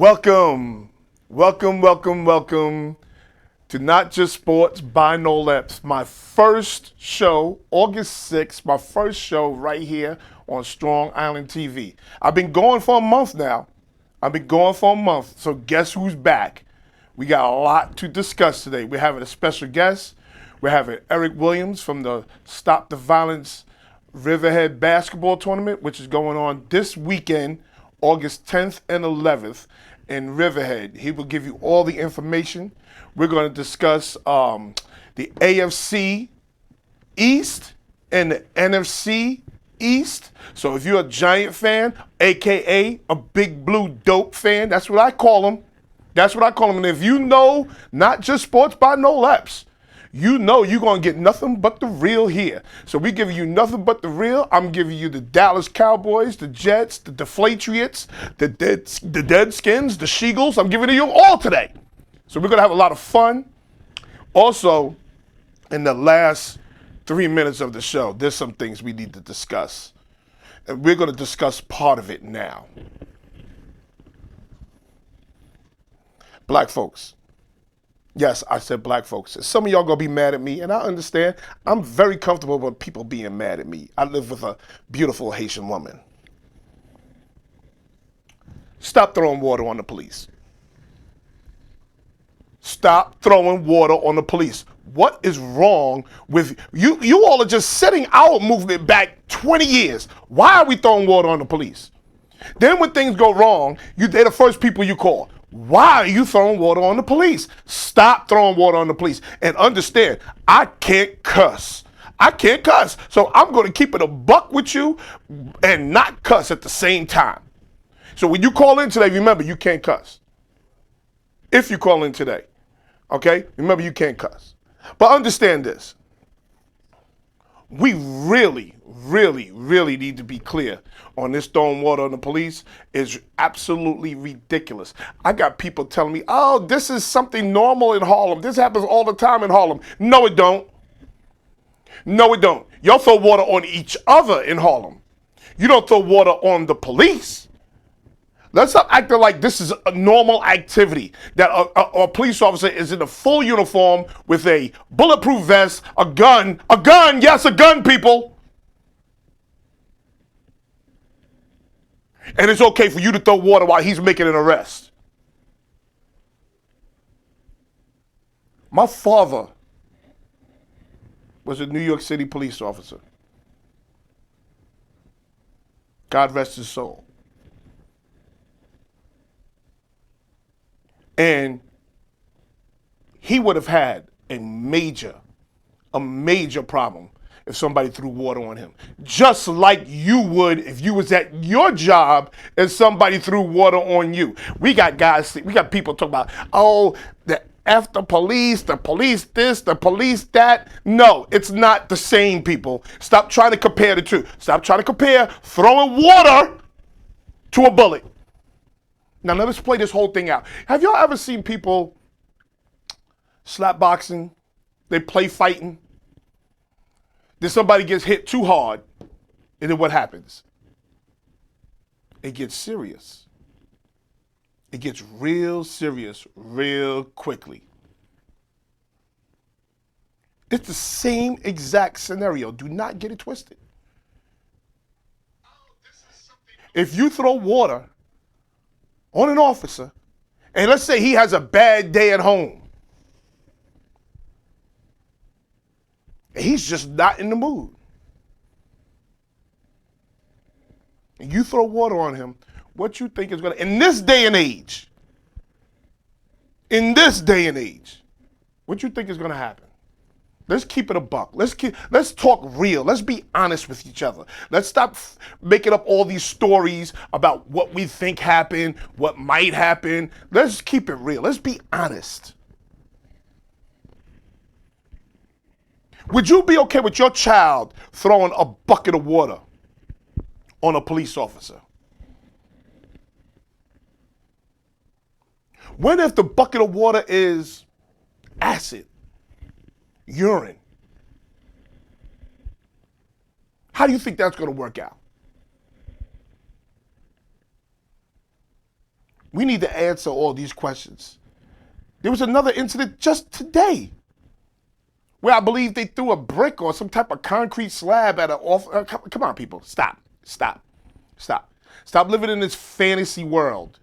Welcome, welcome to Not Just Sports by Noel Epps. My first show, August 6th, my first show right here on Strong Island TV. I've been going for a month now. So guess who's back? We got a lot to discuss today. We're having a special guest. We're having Eric Williams from the Stop the Violence Riverhead basketball tournament, which is going on this weekend, August 10th and 11th in Riverhead. He will give you all the information. We're going to discuss the AFC East and the NFC East. So if you're a Giant fan, AKA a Big Blue Dope fan, that's what I call them. And if you know Not Just Sports by Noel Epps, you know you're going to get nothing but the real here. So we giving you nothing but the real. I'm giving you the Dallas Cowboys, the Jets, the Deflatriots, the Deadskins, the Sheagles. I'm giving it you all today. So we're going to have a lot of fun. Also, in the last 3 minutes of the show, there's some things we need to discuss. And we're going to discuss part of it now. Black folks. Yes, I said black folks. Some of y'all gonna be mad at me, and I understand. I'm very comfortable with people being mad at me. I live with a beautiful Haitian woman. Stop throwing water on the police. Stop throwing water on the police. What is wrong with you? You all are just setting our movement back 20 years. Why are we throwing water on the police? Then when things go wrong, they're the first people you call. Why are you throwing water on the police? Stop throwing water on the police. And understand, I can't cuss. So I'm going to keep it a buck with you and not cuss at the same time. So when you call in today, remember, you can't cuss. If you call in today, okay? Remember, you can't cuss. But understand this. We really need to be clear on this throwing water on the police is absolutely ridiculous. I got people telling me, oh, this is something normal in Harlem. This happens all the time in Harlem. No, it don't. Y'all throw water on each other in Harlem. You don't throw water on the police. Let's not act like this is a normal activity, that a police officer is in a full uniform with a bulletproof vest, a gun, yes, a gun, people. And it's okay for you to throw water while he's making an arrest. My father was a New York City police officer. God rest his soul. And he would have had a major problem if somebody threw water on him. Just like you would if you was at your job and somebody threw water on you. We got people talking about, oh, the police this, the police that. No, it's not the same, people. Stop trying to compare the two. Stop trying to compare throwing water to a bullet. Now let's play this whole thing out. Have y'all ever seen people slap boxing? They play fighting. Then somebody gets hit too hard, and then what happens? It gets serious. It gets real serious real quickly. It's the same exact scenario. Do not get it twisted. If you throw water on an officer, and let's say he has a bad day at home, and he's just not in the mood, and you throw water on him, what you think is going to, in this day and age, what you think is going to happen? Let's keep it a buck. Let's talk real. Let's be honest with each other. Let's stop making up all these stories about what we think happened, what might happen. Let's keep it real. Let's be honest. Would you be okay with your child throwing a bucket of water on a police officer? What if the bucket of water is acid? Urine. How do you think that's going to work out? We need to answer all these questions. There was another incident just today where I believe they threw a brick or some type of concrete slab at an off. Come on, people. Stop. Stop. Stop. Stop living in this fantasy world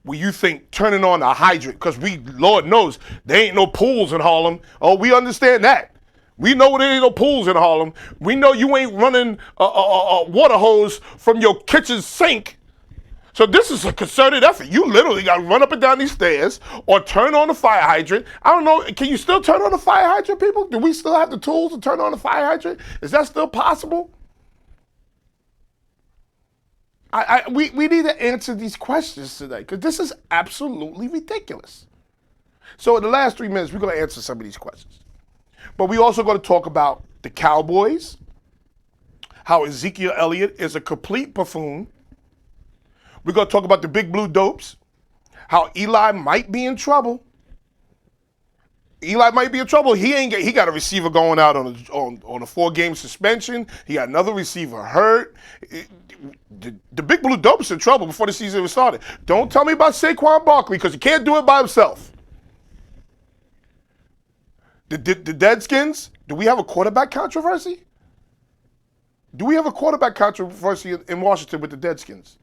where you think turning on a hydrant, because Lord knows, there ain't no pools in Harlem. Oh, we understand that. We know there ain't no pools in Harlem. We know you ain't running a water hose from your kitchen sink. So this is a concerted effort. You literally got to run up and down these stairs or turn on the fire hydrant. I don't know. Can you still turn on the fire hydrant, people? Do we still have the tools to turn on the fire hydrant? Is that still possible? We need to answer these questions today because this is absolutely ridiculous. So in the last 3 minutes, we're going to answer some of these questions. But we also going to talk about the Cowboys, how Ezekiel Elliott is a complete buffoon. We're going to talk about the Big Blue Dopes, how Eli might be in trouble. Eli might be in trouble. He got a receiver going out on a 4-game suspension. He got another receiver hurt. The Big Blue Dopes in trouble before the season even started. Don't tell me about Saquon Barkley because he can't do it by himself. The Deadskins, do we have a quarterback controversy? Do we have a quarterback controversy in Washington with the Deadskins?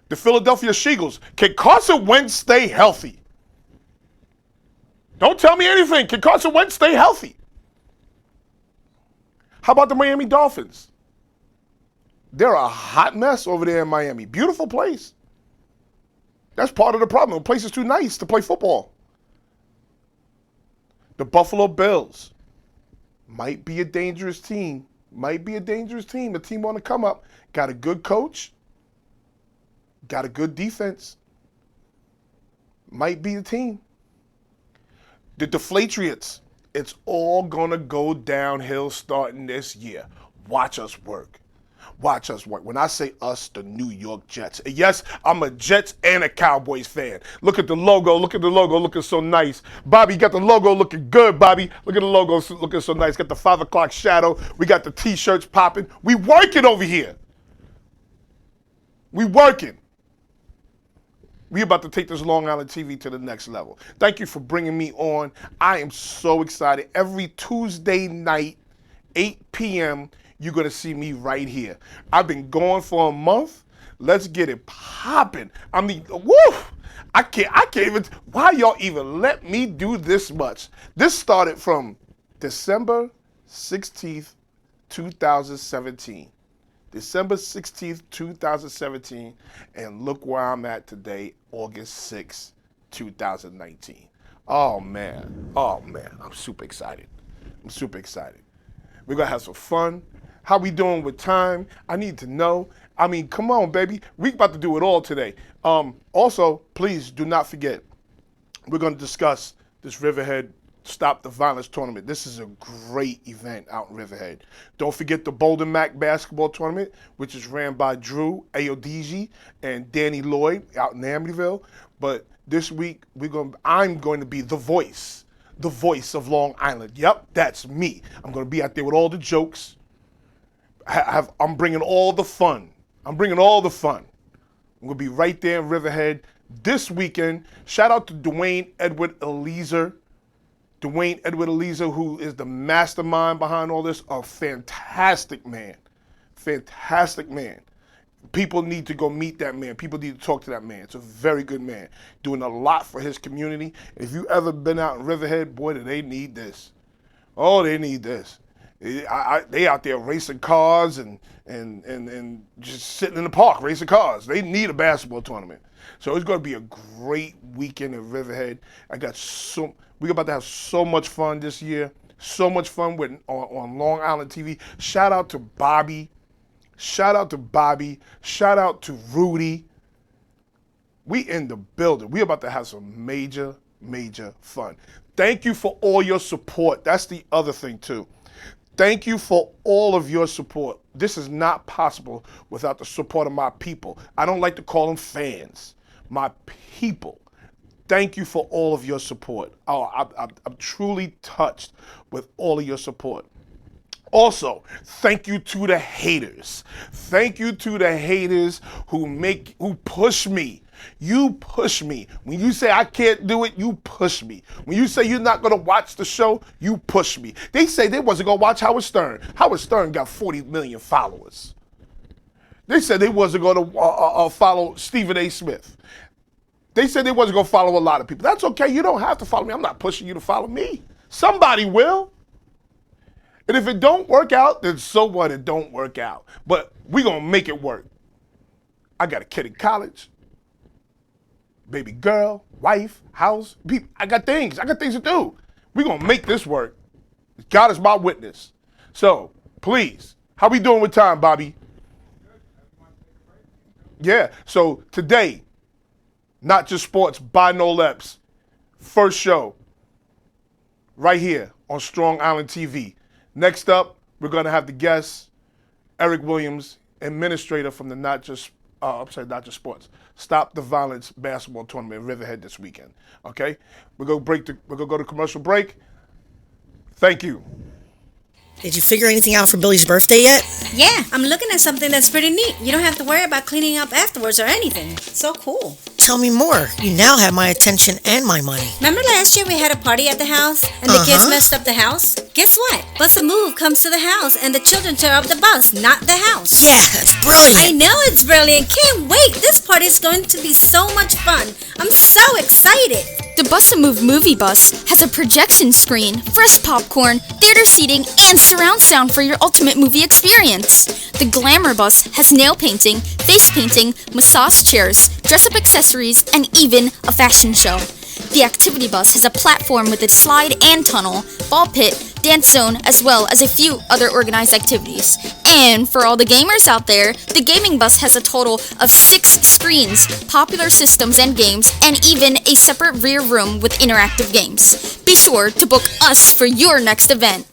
The Philadelphia Eagles, can Carson Wentz stay healthy? Don't tell me anything. Can Carson Wentz stay healthy? How about the Miami Dolphins? They're a hot mess over there in Miami. Beautiful place. That's part of the problem. The place is too nice to play football. The Buffalo Bills might be a dangerous team. Might be a dangerous team. A team on the come up. Got a good coach. Got a good defense. Might be the team. The Deflatriots. It's all going to go downhill starting this year. Watch us work. Watch us work. When I say us, the New York Jets. And yes, I'm a Jets and a Cowboys fan. Look at the logo. Look at the logo looking so nice. Bobby, you got the logo looking good, Bobby. Look at the logo looking so nice. Got the 5 o'clock shadow. We got the T-shirts popping. We working over here. We working. We about to take this Long Island TV to the next level. Thank you for bringing me on. I am so excited. Every Tuesday night, 8 p.m., you're going to see me right here. I've been going for a month. Let's get it popping. I mean, woo! I can't even, why y'all even let me do this much? This started from December 16th, 2017. December 16th, 2017, and look where I'm at today, August 6th, 2019. Oh man, I'm super excited. I'm super excited. We're gonna have some fun. How we doing with time? I need to know. I mean, come on, baby. We about to do it all today. Also, please do not forget, we're gonna discuss this Riverhead Stop the Violence tournament. This is a great event out in Riverhead. Don't forget the Bolden Mac basketball tournament, which is ran by Drew Ayodeji and Danny Lloyd out in Amityville. But this week I'm going to be the voice of Long Island. Yep, that's me. I'm going to be out there with all the jokes. I'm bringing all the fun. I'm going to be right there in Riverhead this weekend. Shout out to Dwayne Edward Eliezer. Dwayne Edward Eliezer, who is the mastermind behind all this, a fantastic man. Fantastic man. People need to go meet that man. People need to talk to that man. It's a very good man. Doing a lot for his community. If you ever been out in Riverhead, boy, do they need this. Oh, they need this. They out there racing cars and just sitting in the park racing cars. They need a basketball tournament. So it's going to be a great weekend in Riverhead. We're about to have so much fun this year. So much fun on Long Island TV. Shout out to Bobby. Shout out to Rudy. We in the building. We about to have some major, major fun. Thank you for all your support. That's the other thing too. Thank you for all of your support. This is not possible without the support of my people. I don't like to call them fans. My people. Thank you for all of your support. Oh, I'm truly touched with all of your support. Also, thank you to the haters. Thank you to the haters who push me. You push me. When you say I can't do it, you push me. When you say you're not gonna watch the show, you push me. They say they wasn't gonna watch Howard Stern. Howard Stern got 40 million followers. They said they wasn't gonna follow Stephen A. Smith. They said they wasn't gonna follow a lot of people. That's okay. You don't have to follow me. I'm not pushing you to follow me. Somebody will. And if it don't work out, then so what? It don't work out. But we gonna make it work. I got a kid in college, baby girl, wife, house, people. I got things to do. We gonna make this work. God is my witness. So please, how we doing with time, Bobby? Yeah. So today, Not Just Sports by Noel Epps. First show, right here on Strong Island TV. Next up, we're going to have the guest, Eric Williams, administrator from the Not Just Sports, Stop the Violence basketball tournament in Riverhead this weekend. Okay? We're going to go to commercial break. Thank you. Did you figure anything out for Billy's birthday yet? Yeah, I'm looking at something that's pretty neat. You don't have to worry about cleaning up afterwards or anything. So cool. Tell me more. You now have my attention and my money. Remember last year we had a party at the house and the kids messed up the house? Guess what? Bus a Move comes to the house and the children tear up the bus, not the house. Yeah, that's brilliant. I know it's brilliant. Can't wait. This party is going to be so much fun. I'm so excited. The Bus a Move movie bus has a projection screen, fresh popcorn, theater seating, and surround sound for your ultimate movie experience. The Glamour bus has nail painting, face painting, massage chairs, dress-up accessories, and even a fashion show. The Activity bus has a platform with a slide and tunnel, ball pit, dance zone, as well as a few other organized activities. And for all the gamers out there, the Gaming bus has a total of 6 screens, popular systems and games, and even a separate rear room with interactive games. Be sure to book us for your next event.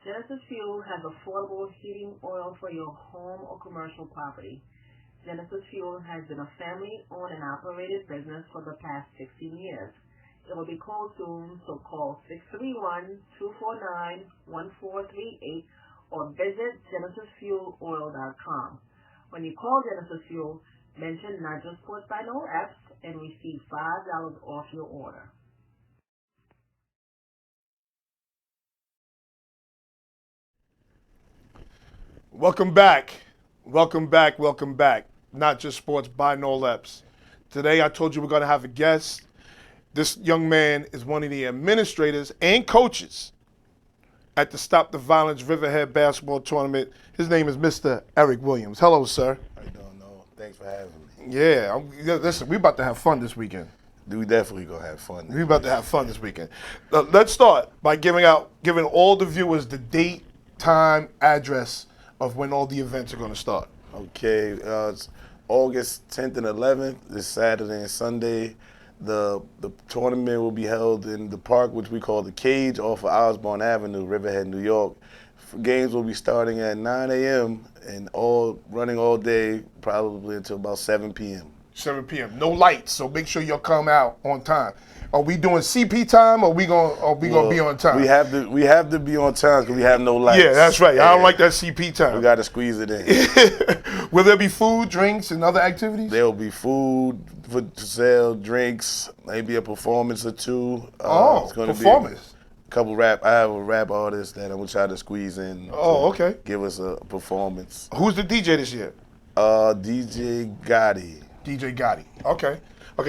Genesis Fuel has affordable heating oil for your home or commercial property. Genesis Fuel has been a family-owned and operated business for the past 16 years. It will be closed soon, so call 631-249-1438 or visit genesisfueloil.com. When you call Genesis Fuel, mention Not Just Sports by Noel Epps and receive $5 off your order. Welcome back. Welcome back. Welcome back. Not Just Sports by Noel Epps. Today I told you we're going to have a guest. This young man is one of the administrators and coaches at the Stop the Violence Riverhead basketball tournament. His name is Mr. Eric Williams. Hello, sir. How you doing, Noel? Thanks for having me. Yeah, listen, we about to have fun this weekend. We definitely gonna have fun. We about to have fun this weekend. Let's start by giving all the viewers the date, time, address of when all the events are going to start. Okay, it's August 10th and 11th, this Saturday and Sunday. The tournament will be held in the park, which we call the Cage, off of Osborne Avenue, Riverhead, New York. Games will be starting at 9 a.m. and running all day, probably until about 7 p.m. 7 p.m. No lights, so make sure you'll come out on time. Are we doing CP time, or we gonna be on time? We have to be on time because we have no lights. Yeah, that's right. I don't like that CP time. We got to squeeze it in. Will there be food, drinks, and other activities? There will be food for sale, drinks, maybe a performance or two. It's gonna performance. Be a couple rap. I have a rap artist that I'm gonna try to squeeze in. Okay. Give us a performance. Who's the DJ this year? DJ Gotti. DJ Gotti. Okay.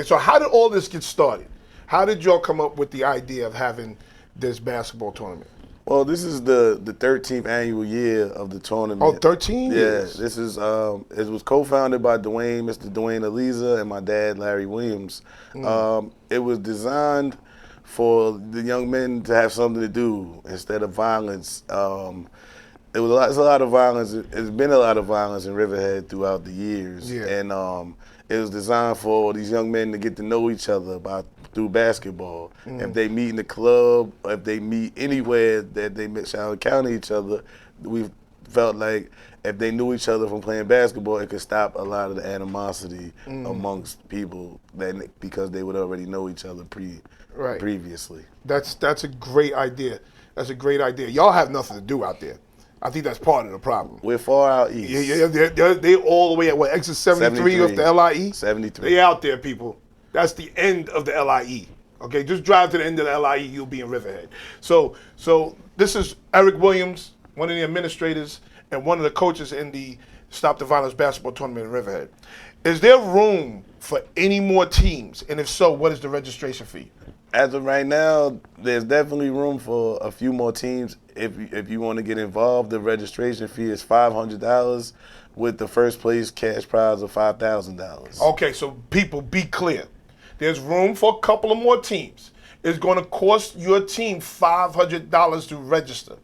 So how did all this get started? How did y'all come up with the idea of having this basketball tournament? Well, this is the 13th annual year of the tournament. Oh, 13 years? Yeah, this is it was co-founded by Mr. Dwayne Aliza, and my dad, Larry Williams. It was designed for the young men to have something to do instead of violence. It's a lot of violence. It's been a lot of violence in Riverhead throughout the years, and it was designed for these young men to get to know each other through basketball. If they meet in the club, or if they meet anywhere that they shall encounter each other, we felt like if they knew each other from playing basketball, it could stop a lot of the animosity amongst people because they would already know each other previously. That's a great idea. That's a great idea. Y'all have nothing to do out there. I think that's part of the problem. We're far out east. Yeah, they're all the way at what, exit 73 of the LIE? 73. They out there, people. That's the end of the LIE. Okay, just drive to the end of the LIE, you'll be in Riverhead. So this is Eric Williams, one of the administrators and one of the coaches in the Stop the Violence basketball tournament in Riverhead. Is there room for any more teams? And if so, what is the registration fee? As of right now, there's definitely room for a few more teams. If you want to get involved, the registration fee is $500 with the first place cash prize of $5,000. Okay, so people, be clear. There's room for a couple of more teams. It's going to cost your team $500 to register.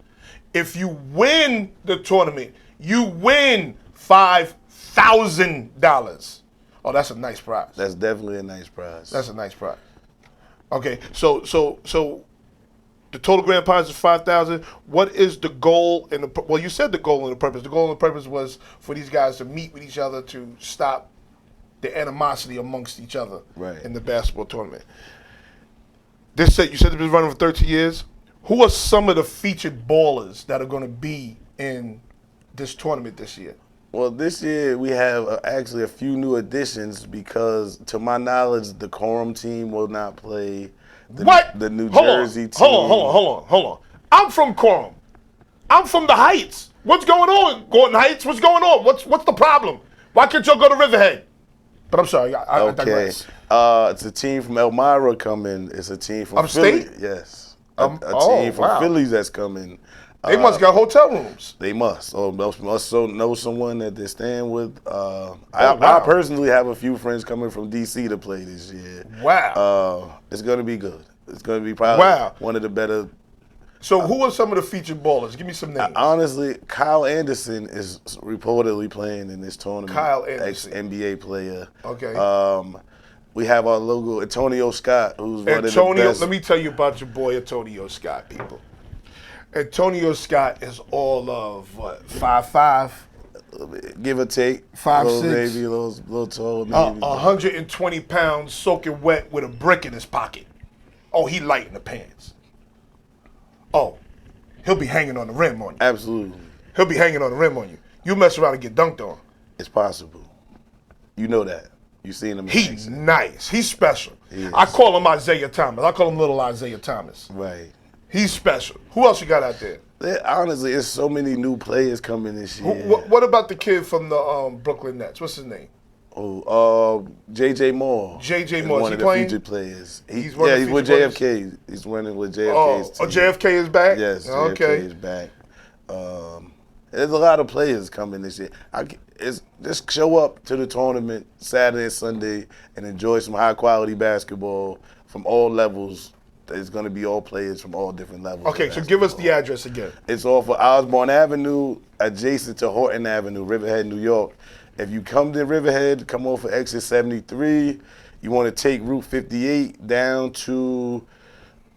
If you win the tournament, you win $5,000. Oh, that's a nice prize. That's definitely a nice prize. That's a nice prize. Okay, so the total grand prize is $5,000. What is the goal and well, you said the goal and the purpose. The goal and the purpose was for these guys to meet with each other to stop the animosity amongst each other in the basketball tournament. You said it's been running for 13 years. Who are some of the featured ballers that are going to be in this tournament this year? Well, this year we have actually a few new additions because, to my knowledge, the Coram team will not play. The New Jersey team. Hold on. I'm from Coram. I'm from the Heights. What's going on, Gordon Heights? What's going on? What's the problem? Why can't y'all go to Riverhead? But I'm sorry, I digress. It's a team from Elmira coming. It's a team from Philly. Upstate? Yes. A team from Philly that's coming. They must got hotel rooms. They must. Or must know someone that they're staying with. I personally have a few friends coming from D.C. to play this year. Wow. It's going to be good. It's going to be probably one of the better. So who are some of the featured ballers? Give me some names. Honestly, Kyle Anderson is reportedly playing in this tournament. Kyle Anderson. Ex-NBA player. Okay. We have our logo, Antonio Scott, who's one of the best. Let me tell you about your boy Antonio Scott, people. Antonio Scott is all of, 5'5"? Give or take. 5'6". Maybe a little tall. Maybe. 120 pounds soaking wet with a brick in his pocket. Oh, he light in the pants. Oh, he'll be hanging on the rim on you. Absolutely. He'll be hanging on the rim on you. You mess around and get dunked on. It's possible. You know that. You've seen him. He's nice. He's special. I call him Isaiah Thomas. I call him little Isaiah Thomas. Right. He's special. Who else you got out there? Honestly, there's so many new players coming this year. What about the kid from the Brooklyn Nets? What's his name? J.J. Moore. J.J. Moore. One Is of he the playing? featured players. He's with JFK. He's running with JFK's team. JFK is back? Yes, okay. JFK is back. There's a lot of players coming this year. Just show up to the tournament Saturday and Sunday and enjoy some high-quality basketball from all levels. There's going to be all players from all different levels. Okay, so give us the address again. It's off of Osborne Avenue, adjacent to Horton Avenue, Riverhead, New York. If you come to Riverhead, come off of exit 73. You want to take Route 58 down to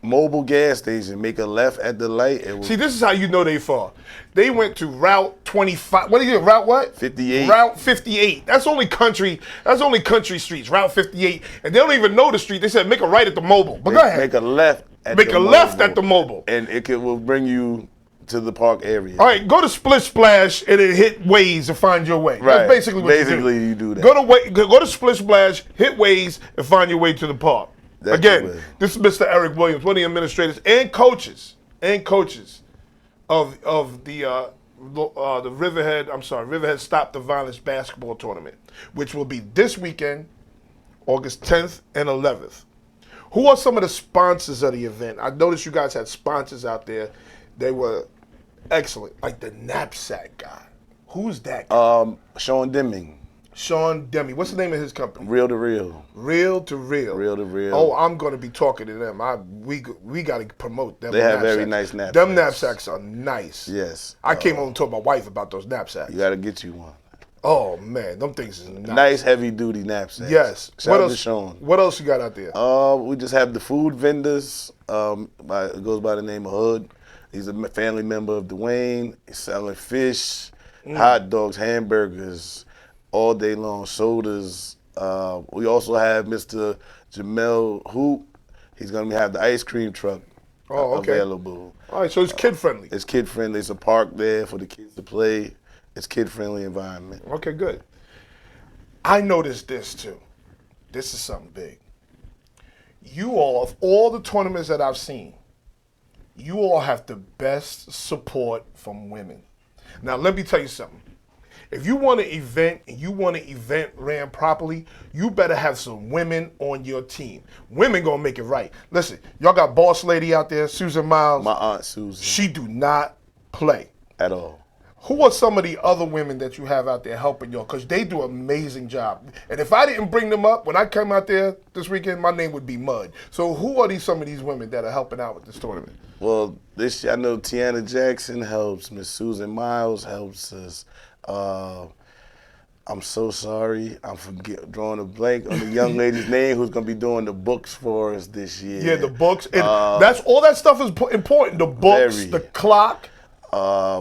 mobile gas station. Make a left at the light. It will See, this is how you know they far. They went to Route 25. What is it? Route what? 58. Route 58. That's only country. That's only country streets. Route 58, and they don't even know the street. They said make a right at the mobile. But go ahead. Make a left. Make a left at the mobile, and will bring you to the park area. All right, go to Split Splash and then hit Waze and find your way. Right. That's basically what you do that. Go to Split Splash, hit Waze, and find your way to the park. That's Again, this is Mr. Eric Williams, one of the administrators and coaches of the Riverhead Stop the Violence basketball tournament, which will be this weekend, August 10th and 11th. Who are some of the sponsors of the event? I noticed you guys had sponsors out there. They were excellent, like the knapsack guy. Who's that guy? Sean Deming. Sean Demi. What's the name of his company? Real to Real. Real to Real. Real to Real. Oh, I'm going to be talking to them. We got to promote them. They have very nice knapsacks. Them knapsacks are nice. Yes. I came home and told my wife about those knapsacks. You got to get you one. Oh man, them things is nice. Nice heavy duty knapsacks. Yes. Shout out to Sean. What else you got out there? We just have the food vendors. It goes by the name of Hood. He's a family member of Dwayne. He's selling fish, hot dogs, hamburgers, all day long, sodas. We also have Mr. Jamel Hoop. He's going to have the ice cream truck available. All right, so it's kid friendly. It's kid friendly. It's a park there for the kids to play. It's kid friendly environment. Okay, good. I noticed this too. This is something big. You all, of all the tournaments that I've seen, you all have the best support from women. Now, let me tell you something. If you want an event and you want an event ran properly, you better have some women on your team. Women gonna make it right. Listen, y'all got boss lady out there, Susan Miles. My aunt Susan. She do not play. At all. Who are some of the other women that you have out there helping y'all? Because they do an amazing job. And if I didn't bring them up, when I come out there this weekend, my name would be Mud. So who are some of these women that are helping out with this tournament? Well, this year I know Tiana Jackson helps. Miss Susan Miles helps us. I'm so sorry. I'm drawing a blank on the young lady's name who's going to be doing the books for us this year. Yeah, the books. And that's all that stuff is important. The books, the clock.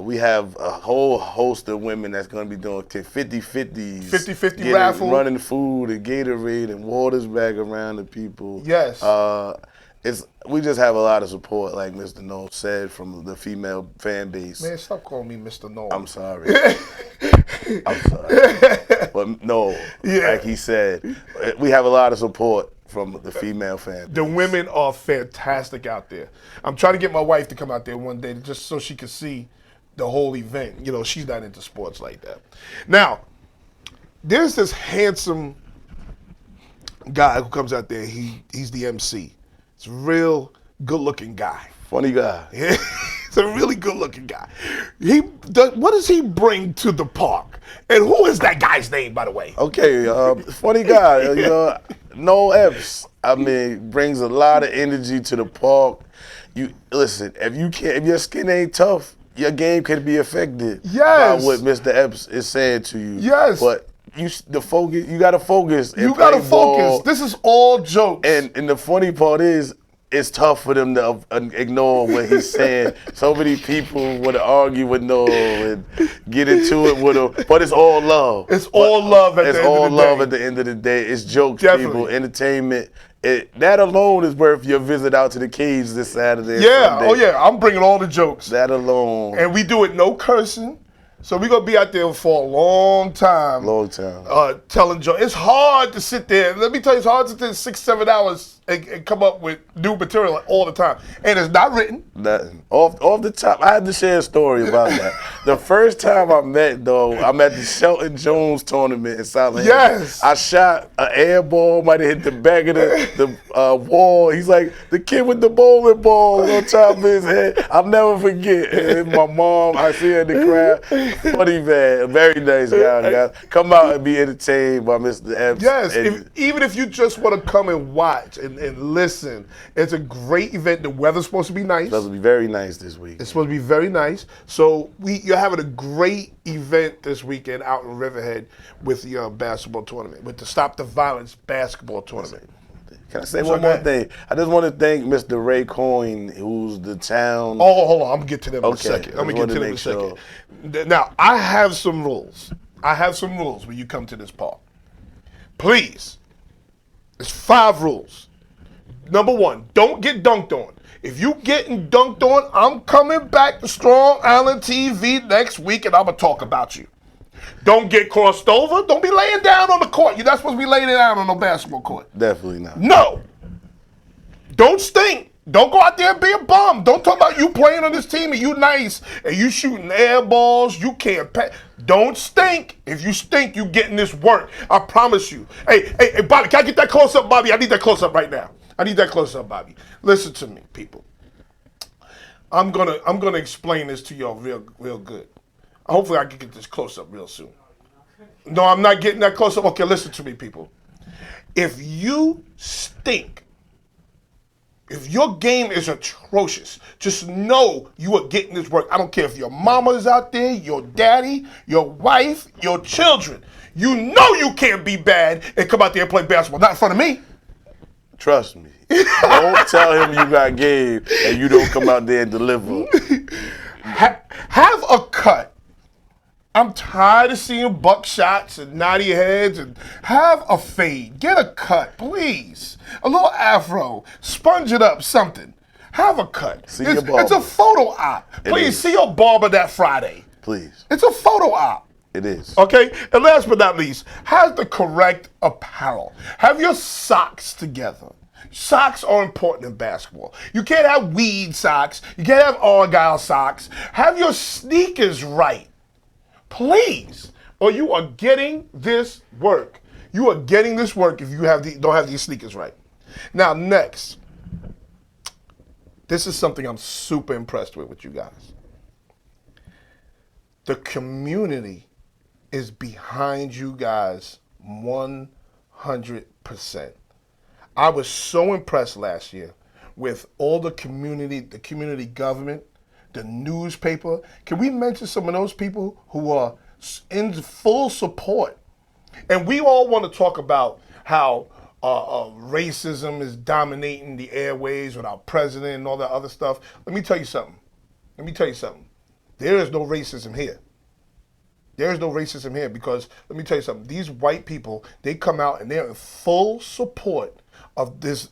We have a whole host of women that's going to be doing 50-50s. 50-50 raffle. Running food and Gatorade and waters back around the people. Yes. We just have a lot of support, like Mr. Noel said, from the female fan base. Man, stop calling me Mr. Noel. I'm sorry. I'm sorry. But no, like he said, we have a lot of support from the female fan base. The women are fantastic out there. I'm trying to get my wife to come out there one day just so she can see the whole event. You know, she's not into sports like that. Now, there's this handsome guy who comes out there. He's the MC. It's a real good-looking guy. Funny guy. Yeah, he's a really good-looking guy. What does he bring to the park? And who is that guy's name, by the way? Okay, funny guy. You know, Noel Epps. I mean, brings a lot of energy to the park. You listen. If your skin ain't tough, your game can be affected by what Mr. Epps is saying to you. Yes. But you gotta focus. You gotta focus. This is all jokes. And the funny part is, it's tough for them to ignore what he's saying. So many people would argue with Noel and get into it with him, but it's all love. It's all love at the end of the day. It's jokes, Definitely. people, entertainment. That alone is worth your visit out to the cage this Saturday. And Sunday. Oh yeah, I'm bringing all the jokes. That alone. And we do it no cursing. So we're going to be out there for a long time. Telling jokes. It's hard to sit there. Let me tell you, it's hard to sit there 6-7 hours and come up with new material all the time. And it's not written. Nothing. Off the top, I had to share a story about that. The first time I'm at the Shelton Jones tournament in South Yes. I shot an air ball, might have hit the back of the wall. He's like, the kid with the bowling ball on top of his head. I'll never forget. And my mom, I see her in the crowd. Funny man, very nice guy. Come out and be entertained by Mr. Epps. Yes, even if you just want to come and watch and listen, it's a great event. The weather's supposed to be nice. It's supposed to be very nice this week. It's supposed to be very nice. So you're having a great event this weekend out in Riverhead with the basketball tournament, with the Stop the Violence basketball tournament. Can I say one more thing? I just want to thank Mr. Ray Coyne, who's the town. Oh, hold on. I'm going to get to them in a Okay, second. I'm going to get to them in a second. sure. Now, I have some rules. I have some rules when you come to this park. Please. It's 5 rules. Number 1, don't get dunked on. If you getting dunked on, I'm coming back to Strong Island TV next week and I'm going to talk about you. Don't get crossed over. Don't be laying down on the court. You're not supposed to be laying down on no basketball court. Definitely not. No. Don't stink. Don't go out there and be a bum. Don't talk about you playing on this team and you nice and you shooting air balls. You can't pay. Don't stink. If you stink, you getting this work. I promise you. Hey, Bobby, can I get that close up, Bobby? I need that close up right now. I need that close up, Bobby. Listen to me, people. I'm gonna explain this to y'all real good. Hopefully I can get this close up real soon. No, I'm not getting that close up. Okay, listen to me, people. If you stink, if your game is atrocious, just know you are getting this work. I don't care if your mama is out there, your daddy, your wife, your children. You know you can't be bad and come out there and play basketball. Not in front of me. Trust me. Don't tell him you got game and you don't come out there and deliver. Have a cut. I'm tired of seeing buckshots and naughty heads and have a fade. Get a cut, please. A little afro. Sponge it up, something. Have a cut. It's a photo op. Please see your barber that Friday. Please. It's a photo op. It is. Okay? And last but not least, have the correct apparel. Have your socks together. Socks are important in basketball. You can't have weed socks. You can't have Argyle socks. Have your sneakers right. Please. Or you are getting this work. You are getting this work if you don't have these sneakers right. Now, next. This is something I'm super impressed with you guys. The community is behind you guys 100%. I was so impressed last year with all the community government, the newspaper. Can we mention some of those people who are in full support? And we all want to talk about how racism is dominating the airways with our president and all that other stuff. Let me tell you something. There is no racism here. There is no racism here because, let me tell you something, these white people, they come out and they're in full support of this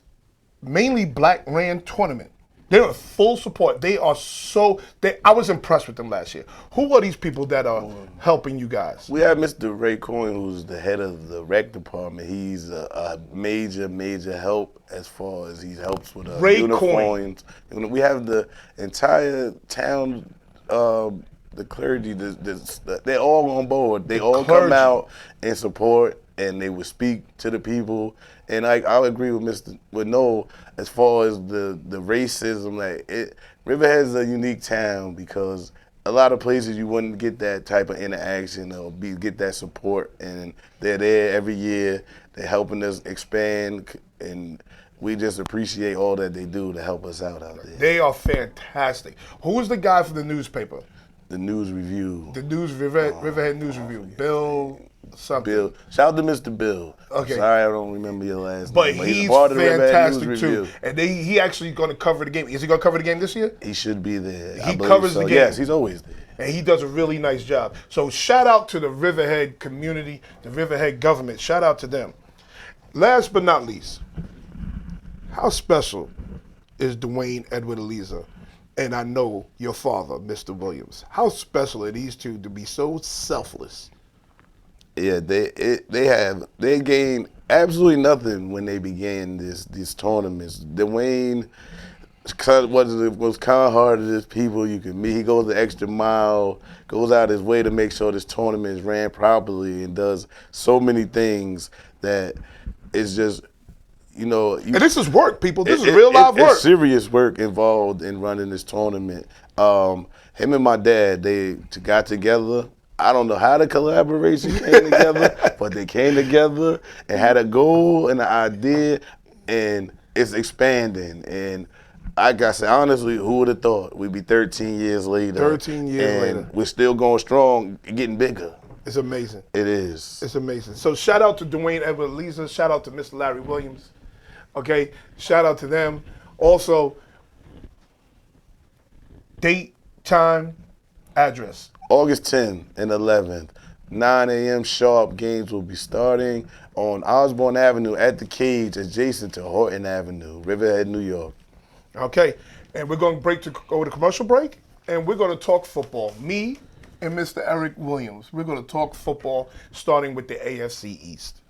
mainly black-ran tournament. They're in full support. I was impressed with them last year. Who are these people that are helping you guys? We have Mr. Ray Coyne, who's the head of the rec department. He's a major help as far as he helps with uniforms. Coyne. We have the entire town, the clergy, they're all on board. They all come out and support, and they would speak to the people. And I agree with Noel as far as the racism. Riverhead's a unique town because a lot of places you wouldn't get that type of interaction or get that support. And they're there every year. They're helping us expand, and we just appreciate all that they do to help us out there. They are fantastic. Who is the guy for the newspaper? The News Review. The Riverhead News Review. Bill something. Bill. Shout out to Mr. Bill. Okay. Sorry, I don't remember your last but name. But he's part of the fantastic News too. Review. And he actually going to cover the game. Is he going to cover the game this year? He should be there. He covers the game. Yes, he's always there. And he does a really nice job. So shout out to the Riverhead community, the Riverhead government. Shout out to them. Last but not least, how special is Dwayne Edward Eliza? And I know your father, Mr. Williams. How special are these two to be so selfless? Yeah, they gained absolutely nothing when they began these tournaments. Dwayne was kind-hearted people you can meet. He goes the extra mile, goes out his way to make sure this tournament is ran properly, and does so many things that it's just, and this is work, people. This is real live work. It's serious work involved in running this tournament. Him and my dad, they got together. I don't know how the collaboration came together, but they came together and had a goal and an idea, and it's expanding. And like I said, honestly, who would have thought we'd be 13 years later? 13 years later. We're still going strong, getting bigger. It's amazing. It is. It's amazing. So shout out to Dwayne Edward Eliza. Shout out to Mr. Larry Williams. Okay, shout out to them. Also, date, time, address. August 10th and 11th, 9 a.m. sharp. Games will be starting on Osborne Avenue at the Cage, adjacent to Horton Avenue, Riverhead, New York. Okay, and we're going to go to commercial break, and we're going to talk football. Me and Mr. Eric Williams. We're going to talk football, starting with the AFC East.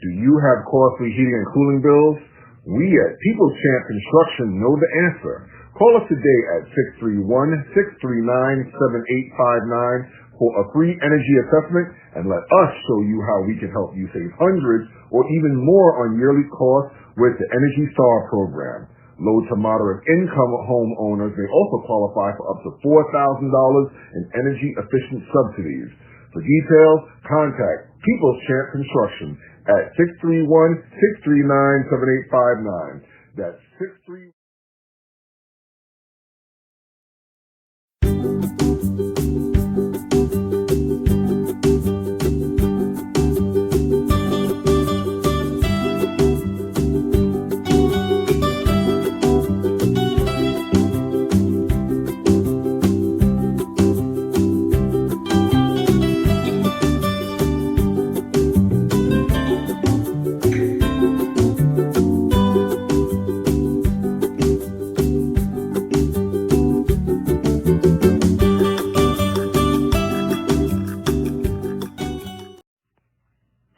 Do you have costly heating and cooling bills? We at People's Champ Construction know the answer. Call us today at 631-639-7859 for a free energy assessment and let us show you how we can help you save hundreds or even more on yearly costs with the Energy Star program. Low to moderate income homeowners may also qualify for up to $4,000 in energy efficient subsidies. For details, contact People's Champ Construction at 631-639-7859. That's 631.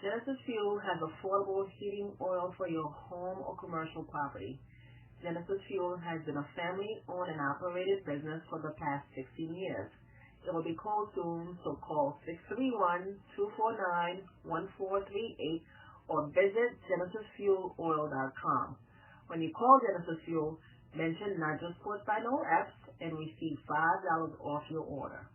Genesis Fuel has affordable heating oil for your home or commercial property. Genesis Fuel has been a family-owned and operated business for the past 16 years. It will be closed soon, so call 631-249-1438 or visit genesisfueloil.com. When you call Genesis Fuel, mention Not Just Sports by Noel Epps and receive $5 off your order.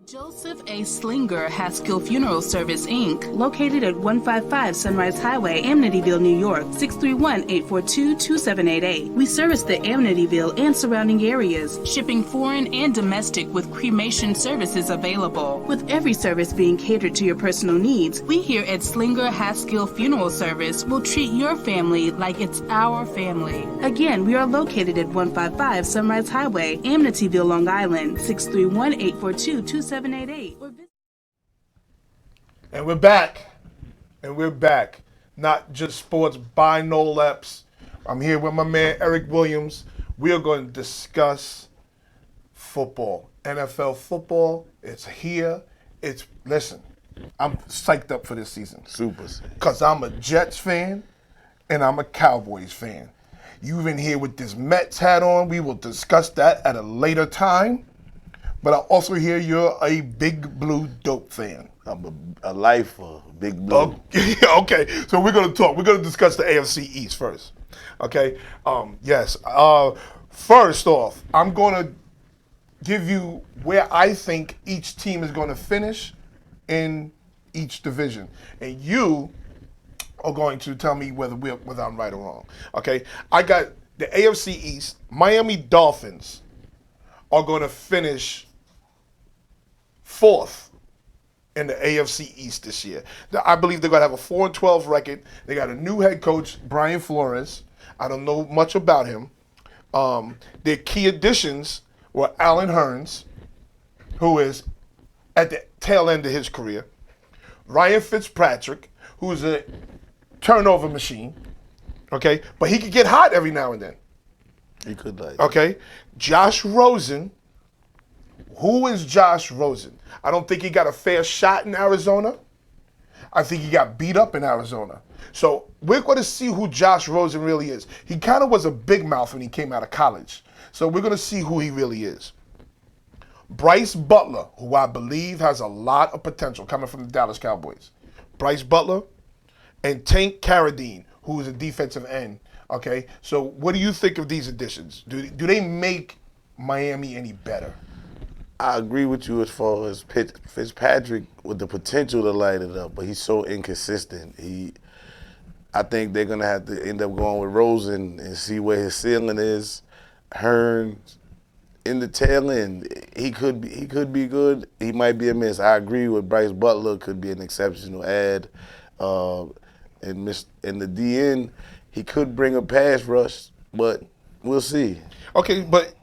Joseph A. Slinger Haskell Funeral Service, Inc., located at 155 Sunrise Highway, Amityville, New York, 631-842-2788. We service the Amityville and surrounding areas, shipping foreign and domestic with cremation services available. With every service being catered to your personal needs, we here at Slinger Haskell Funeral Service will treat your family like it's our family. Again, we are located at 155 Sunrise Highway, Amityville, Long Island, 631-842-2788. And we're back. Not Just Sports by Noel Epps. I'm here with my man Eric Williams. We are going to discuss football. NFL football. It's here. Listen, I'm psyched up for this season. Super. Because I'm a Jets fan and I'm a Cowboys fan. You've been here with this Mets hat on. We will discuss that at a later time. But I also hear you're a Big Blue Dope fan. I'm a lifer, Big Blue. Okay, so we're going to talk. We're going to discuss the AFC East first. Okay, yes. First off, I'm going to give you where I think each team is going to finish in each division. And you are going to tell me whether I'm right or wrong. Okay, I got the AFC East. Miami Dolphins are going to finish fourth in the AFC East this year. I believe they're going to have a 4-12 record. They got a new head coach, Brian Flores. I don't know much about him. Their key additions were Alan Hearns, who is at the tail end of his career, Ryan Fitzpatrick, who is a turnover machine, okay, but he could get hot every now and then. He could like. Okay, Josh Rosen. Who is Josh Rosen? I don't think he got a fair shot in Arizona. I think he got beat up in Arizona. So we're going to see who Josh Rosen really is. He kind of was a big mouth when he came out of college. So we're going to see who he really is. Bryce Butler, who I believe has a lot of potential coming from the Dallas Cowboys. Bryce Butler and Tank Carradine, who is a defensive end. Okay, so what do you think of these additions? Do they make Miami any better? I agree with you as far as Fitzpatrick with the potential to light it up, but he's so inconsistent. I think they're gonna have to end up going with Rosen and see where his ceiling is. Hearns, in the tail end, he could be good. He might be a miss. I agree with Bryce Butler could be an exceptional add. In the DN, he could bring a pass rush, but we'll see. Okay, but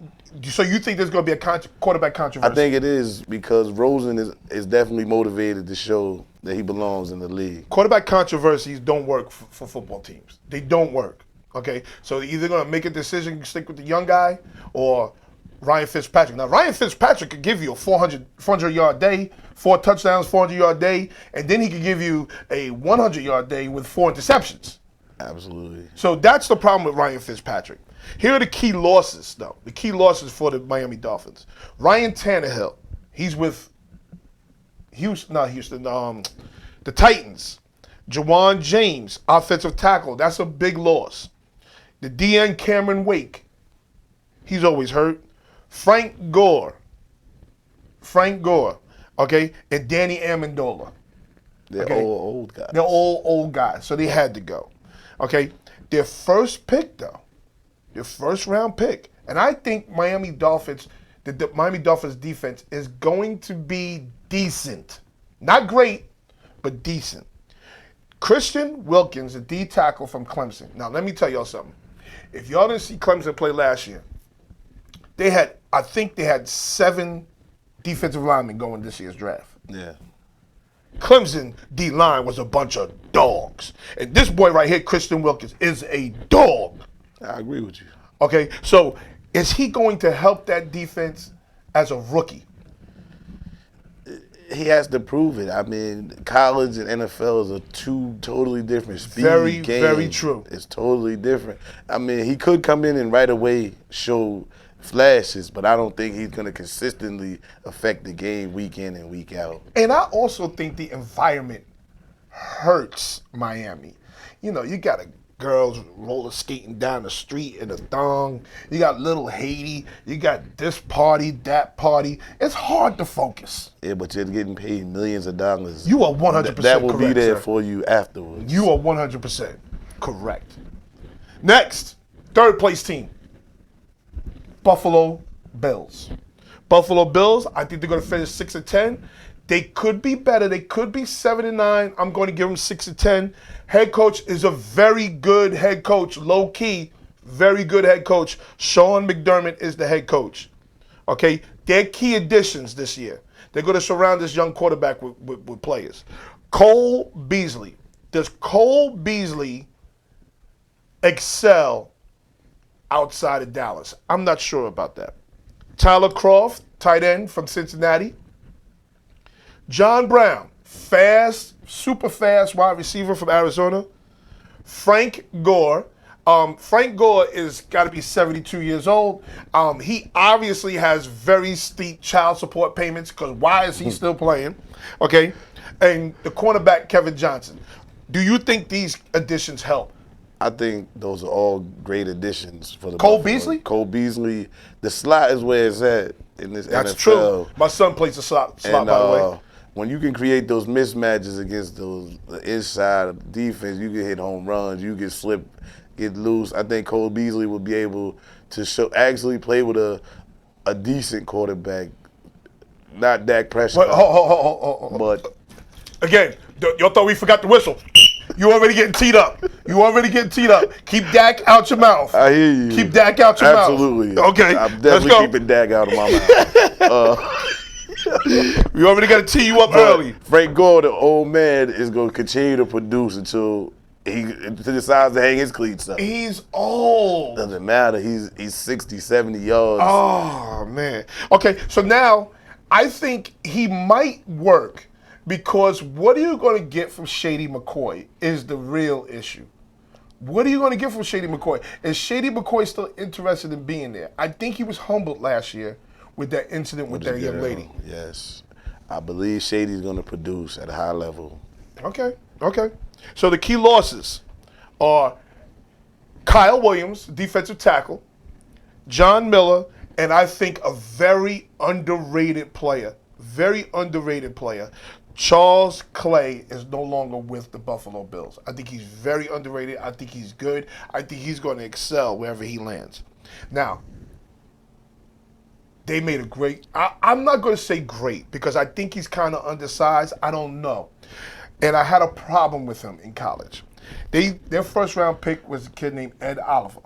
so you think there's going to be a quarterback controversy? I think it is because Rosen is definitely motivated to show that he belongs in the league. Quarterback controversies don't work for football teams. They don't work. Okay, so they're either going to make a decision, stick with the young guy, or Ryan Fitzpatrick. Now, Ryan Fitzpatrick could give you a 400-yard day, 4 touchdowns, 400-yard day, and then he could give you a 100-yard day with 4 interceptions. Absolutely. So that's the problem with Ryan Fitzpatrick. Here are the key losses, though. The key losses for the Miami Dolphins. Ryan Tannehill, he's with the Titans. Jawan James, offensive tackle, that's a big loss. The DN Cameron Wake, he's always hurt. Frank Gore, okay, and Danny Amendola. They're all old guys. They're all old guys, so they had to go. Okay, their first pick, though, their first round pick, and I think the Miami Dolphins defense is going to be decent. Not great, but decent. Christian Wilkins, a D tackle from Clemson. Now, let me tell y'all something. If y'all didn't see Clemson play last year, I think they had 7 defensive linemen going this year's draft. Yeah. Clemson D-line was a bunch of dogs. And this boy right here, Christian Wilkins, is a dog. I agree with you. Okay, so is he going to help that defense as a rookie? He has to prove it. I mean, college and NFL are 2 totally different speed games. Very true. It's totally different. I mean, he could come in and right away show flashes, but I don't think he's going to consistently affect the game week in and week out. And I also think the environment hurts Miami. You know, you got girls roller skating down the street in a thong. You got little Haiti. You got this party, that party. It's hard to focus. Yeah, but you're getting paid millions of dollars. You are 100% That will correct, be there sir. for you afterwards. You are 100% correct. Next, third place team, Buffalo Bills. Buffalo Bills, I think they're going to finish 6-10. They could be better. They could be 7-9. I'm going to give them 6-10. Head coach is a very good head coach, low key, very good head coach. Sean McDermott is the head coach. Okay, their key additions this year. They're going to surround this young quarterback with players. Cole Beasley. Does Cole Beasley excel outside of Dallas? I'm not sure about that. Tyler Kroft, tight end from Cincinnati. John Brown, fast, super fast wide receiver from Arizona. Frank Gore. Frank Gore is got to be 72 years old. He obviously has very steep child support payments because why is he still playing? Okay. And the cornerback, Kevin Johnson. Do you think these additions help? I think those are all great additions for the Cole Buffalo. Beasley? Cole Beasley. The slot is where it's at in this That's NFL. true. My son plays the slot by the way. When you can create those mismatches against the inside defense, you can hit home runs, you can slip, get loose. I think Cole Beasley will be able to actually play with a decent quarterback, not Dak Prescott. But again, y'all thought we forgot the whistle. You already getting teed up. Keep Dak out your mouth. I hear you. Keep Dak out your mouth. Absolutely. Okay, I'm let's definitely go. keeping Dak out of my mouth. We already got to tee you up early. Frank Gore, the old man, is going to continue to produce until he decides to hang his cleats up. He's old. Doesn't matter. He's 60, 70 yards. Oh, man. Okay, so now I think he might work because what are you going to get from Shady McCoy is the real issue. What are you going to get from Shady McCoy? Is Shady McCoy still interested in being there? I think he was humbled last year with that incident with that young lady. Yes. I believe Shady's going to produce at a high level. Okay. So the key losses are Kyle Williams, defensive tackle, John Miller, and I think a very underrated player, Charles Clay is no longer with the Buffalo Bills. I think he's very underrated. I think he's good. I think he's going to excel wherever he lands. Now, They made a great. I'm not going to say great because I think he's kind of undersized. I don't know, and I had a problem with him in college. Their first round pick was a kid named Ed Oliver.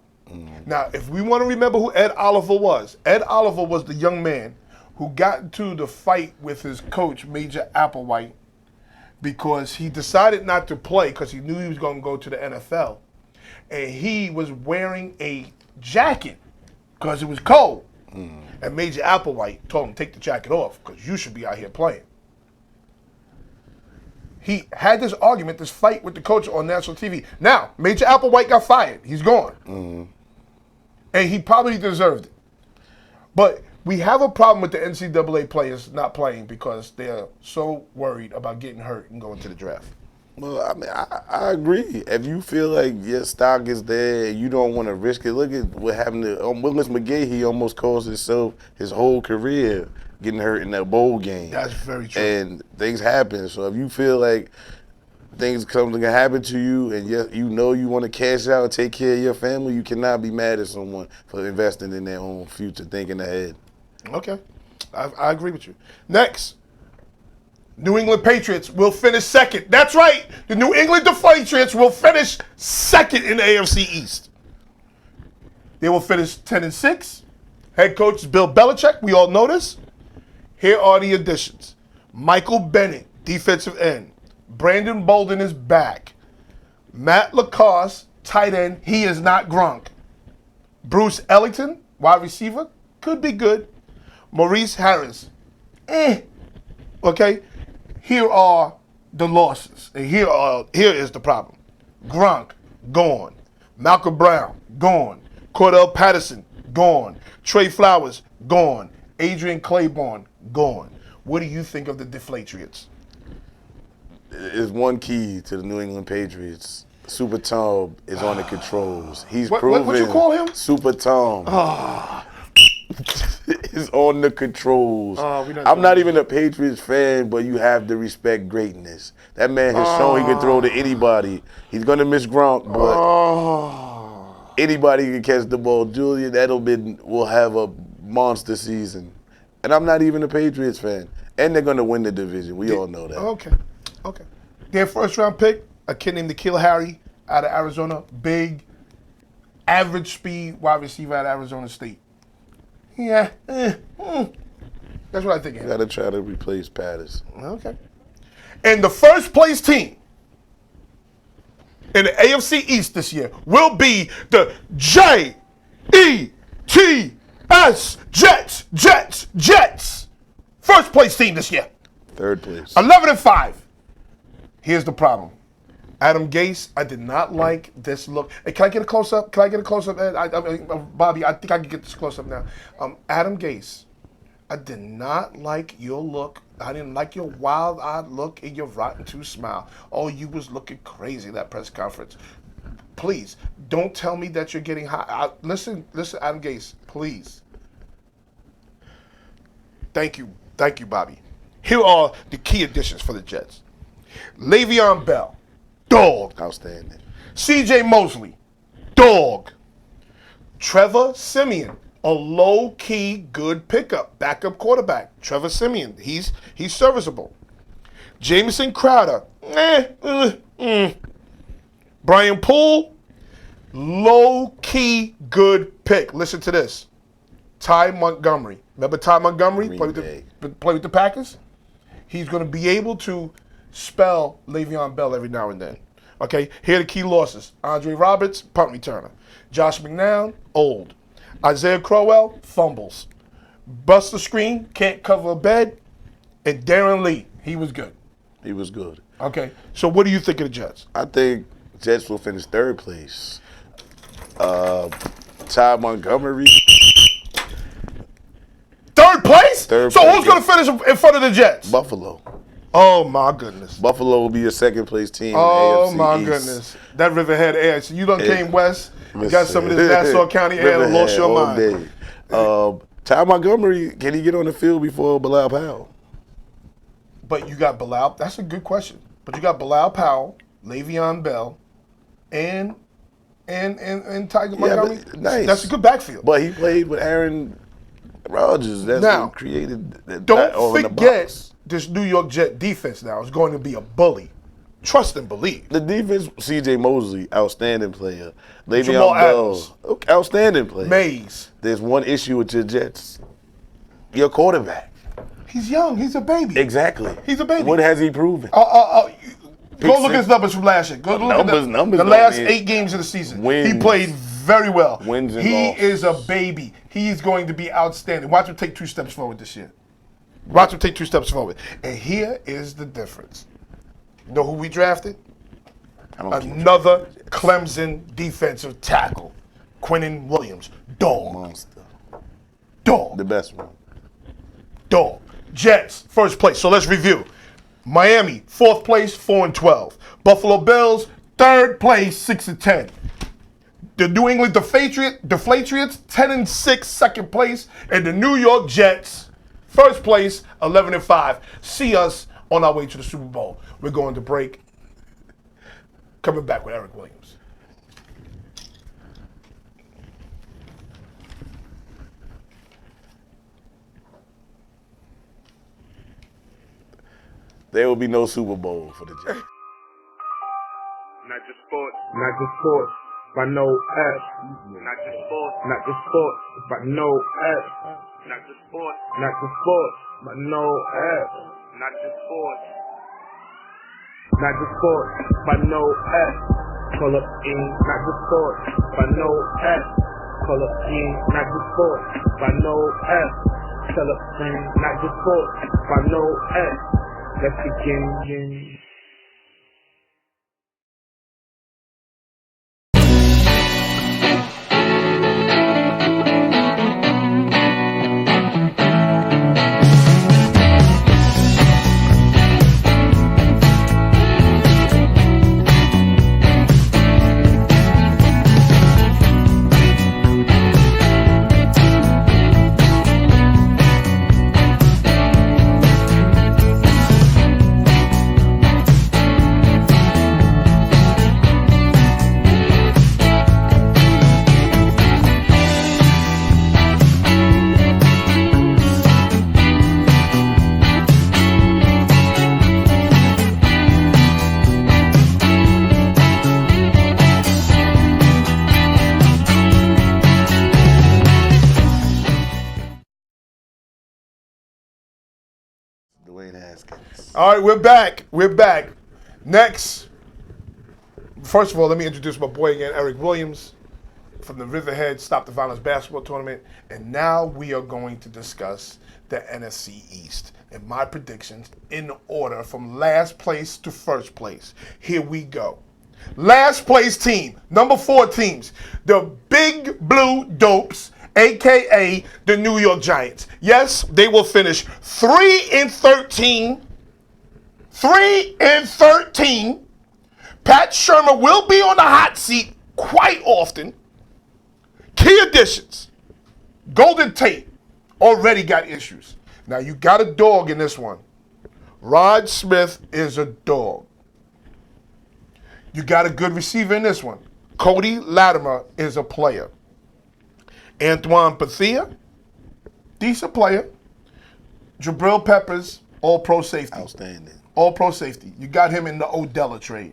Now, if we want to remember who Ed Oliver was the young man who got into the fight with his coach, Major Applewhite, because he decided not to play because he knew he was going to go to the NFL, and he was wearing a jacket because it was cold. And Major Applewhite told him, take the jacket off because you should be out here playing. He had this argument, this fight with the coach on national TV. Now, Major Applewhite got fired. He's gone. And he probably deserved it. But we have a problem with the NCAA players not playing because they're so worried about getting hurt and going to the draft. Well, I mean, I agree. If you feel like your stock is there and you don't want to risk it, look at what happened to Willis McGahee. He almost caused himself his whole career getting hurt in that bowl game. That's very true. And things happen. So if you feel like things come to happen to you and you know you want to cash out and take care of your family, you cannot be mad at someone for investing in their own future, thinking ahead. Okay. I agree with you. Next. New England Patriots will finish second. That's right. The New England Patriots will finish second in the AFC East. They will finish 10-6. Head coach is Bill Belichick. We all know this. Here are the additions. Michael Bennett, defensive end. Brandon Bolden is back. Matt Lacoste, tight end. He is not Gronk. Bruce Ellington, wide receiver. Could be good. Maurice Harris. Okay. Here are the losses, and here is the problem. Gronk, gone. Malcolm Brown, gone. Cordell Patterson, gone. Trey Flowers, gone. Adrian Claiborne, gone. What do you think of the Deflatriots? There's one key to the New England Patriots. Super Tom is on the controls. He's What proven. you call him? Super Tom. Is on the controls. I'm I'm not even a Patriots fan, but you have to respect greatness. That man has shown he can throw to anybody. He's gonna miss Gronk, but anybody can catch the ball. Julian Edelman will have a monster season. And I'm not even a Patriots fan. And they're gonna win the division. We all know that. Okay. Their first round pick, a kid named N'Keal Harry out of Arizona. Big, average speed wide receiver out of Arizona State. Yeah. That's what I think. You gotta try to replace Patterson. Okay. And the first place team in the AFC East this year will be the Jets. First place team this year. Third place. 11-5. Here's the problem. Adam Gase, I did not like this look. Hey, can I get a close-up? Ed? Bobby, I think I can get this close-up now. Adam Gase, I did not like your look. I didn't like your wild-eyed look and your rotten tooth smile. Oh, you was looking crazy at that press conference. Please, don't tell me that you're getting hot. Listen, Adam Gase, please. Thank you, Bobby. Here are the key additions for the Jets. Le'Veon Bell. Dog. Outstanding. C.J. Mosley. Dog. Trevor Siemian. A low-key good pickup. Backup quarterback. Trevor Siemian. He's serviceable. Jamison Crowder. Brian Poole. Low-key good pick. Listen to this. Ty Montgomery. Remember Ty Montgomery? Play with the Packers? He's going to be able to spell Le'Veon Bell every now and then. Okay, here are the key losses. Andre Roberts, punt returner. Josh McCown, old. Isaiah Crowell, fumbles. Buster Screen, can't cover a bed. And Darren Lee, he was good. He was good. Okay, so what do you think of the Jets? I think Jets will finish third place. Ty Montgomery. Third place? Third so place, who's going to finish in front of the Jets? Buffalo. Oh, my goodness. Buffalo will be a second place team Oh, in the AFC my East. goodness. That Riverhead air. So you done came west, you got some of this Nassau County air and lost your mind. Ty Montgomery, can he get on the field before Bilal Powell? But you got Bilal. That's a good question. But you got Bilal Powell, Le'Veon Bell, and Ty Montgomery. Nice. That's a good backfield. But he played with Aaron Rodgers, that's Now, what created that. Don't or in the forget box. this New York Jet defense now is going to be a bully. Trust and believe. The defense, C.J. Mosley, outstanding player. Jamal Le'Veon Adams. Bell, outstanding player. Mays. There's one issue with your Jets. Your quarterback. He's young. He's a baby. Exactly. He's a baby. What has he proven? Go look at six. his numbers from last year. Go look at Numbers the don't last mean 8 games of the season. wins. He played very well. Wins and he losses. is a baby. He's going to be outstanding. Watch him take 2 steps forward this year. Watch him take 2 steps forward. And here is the difference. You know who we drafted? I don't keep Another Clemson defensive tackle, Quinnen Williams. Dog. monster. Dog. The best one. Dog. Jets, first place. So let's review. Miami, 4th place, 4-12. Buffalo Bills, 3rd place, 6-10. The New England Deflatriots, 10-6, 2nd place. And the New York Jets, 1st place, 11-5. See us on our way to the Super Bowl. We're going to break. Coming back with Eric Williams. There will be no Super Bowl for the Jets. Not just sports, by no F. Not just sports, by no F. Not just sports, by no F. Not just sports, by no F. Pull up in, not just sports, by no F. Pull up in, not just sports, by no F. Tell up in, not just sports, by no F. Let's begin. All right, we're back. Next, first of all, let me introduce my boy again, Eric Williams from the Riverhead Stop the Violence Basketball Tournament. And now we are going to discuss the NFC East and my predictions in order from last place to first place. Here we go. Last place team, number 4 teams, the Big Blue Dopes, a.k.a. the New York Giants. Yes, they will finish 3-13. 3-13. Pat Shermer will be on the hot seat quite often. Key additions. Golden Tate already got issues. Now you got a dog in this one. Rod Smith is a dog. You got a good receiver in this one. Cody Latimer is a player. Antoine Bethea, decent player. Jabril Peppers, all-pro safety. Outstanding. All-pro safety. You got him in the Odella trade.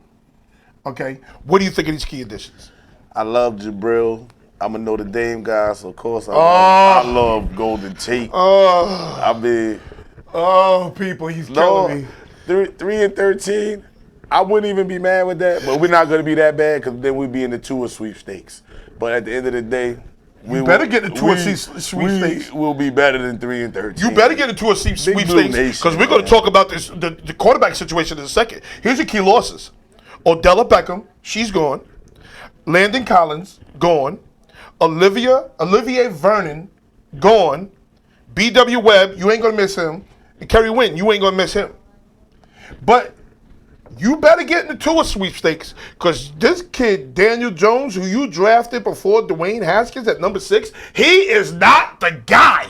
Okay? What do you think of these key additions? I love Jabril. I'm a Notre Dame guy, so of course I love Golden Tate. People, he's killing me. 3-13. I wouldn't even be mad with that, but we're not going to be that bad because then we'd be in the tour sweepstakes. But at the end of the day, we better get the tour sweepstakes. We will be better than 3-13. You better get the tour sweepstakes because we're going to talk about this the quarterback situation in a second. Here's your key losses. Odella Beckham, she's gone. Landon Collins, gone. Olivier Vernon, gone. B.W. Webb, you ain't going to miss him. And Kerry Wynn, you ain't going to miss him. But you better get in the tour sweepstakes because this kid, Daniel Jones, who you drafted before Dwayne Haskins at number 6, he is not the guy.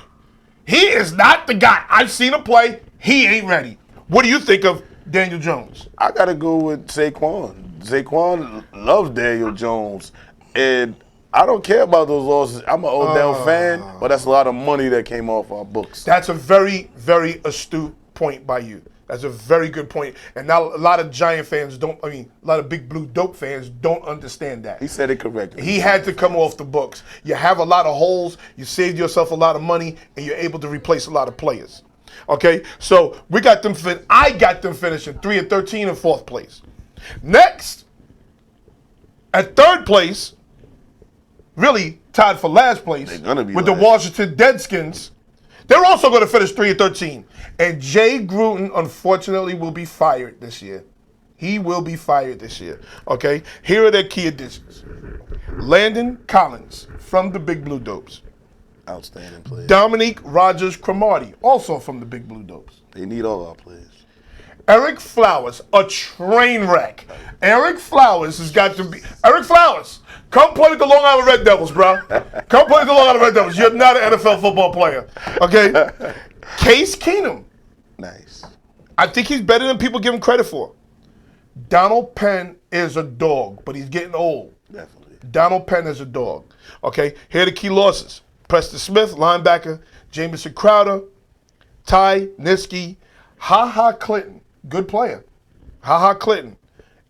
He is not the guy. I've seen him play. He ain't ready. What do you think of Daniel Jones? I got to go with Saquon. Saquon loves Daniel Jones. And I don't care about those losses. I'm an Odell fan, but that's a lot of money that came off our books. That's a very, very astute point by you. That's a very good point. And now a lot of Giant fans a lot of Big Blue Dope fans don't understand that. He said it correctly. He had to come off the books. You have a lot of holes, you saved yourself a lot of money, and you're able to replace a lot of players. Okay, so I got them finishing 3-13 in fourth place. Next, at third place, really tied for last place They're gonna be with last. the Washington Deadskins. They're also going to finish 3-13. And Jay Gruden, unfortunately, will be fired this year. He will be fired this year. Okay, here are their key additions. Landon Collins from the Big Blue Dopes. Outstanding players. Dominique Rogers-Cromartie, also from the Big Blue Dopes. They need all our players. Eric Flowers, a train wreck. Eric Flowers has got to be. Eric Flowers, come play with the Long Island Red Devils, bro. Come play with the Long Island Red Devils. You're not an NFL football player. Okay? Case Keenum. Nice. I think he's better than people give him credit for. Donald Penn is a dog, but he's getting old. Definitely. Donald Penn is a dog. Okay? Here are the key losses. Preston Smith, linebacker. Jamison Crowder. Ty Niski. Ha Clinton. Good player. Ha Clinton.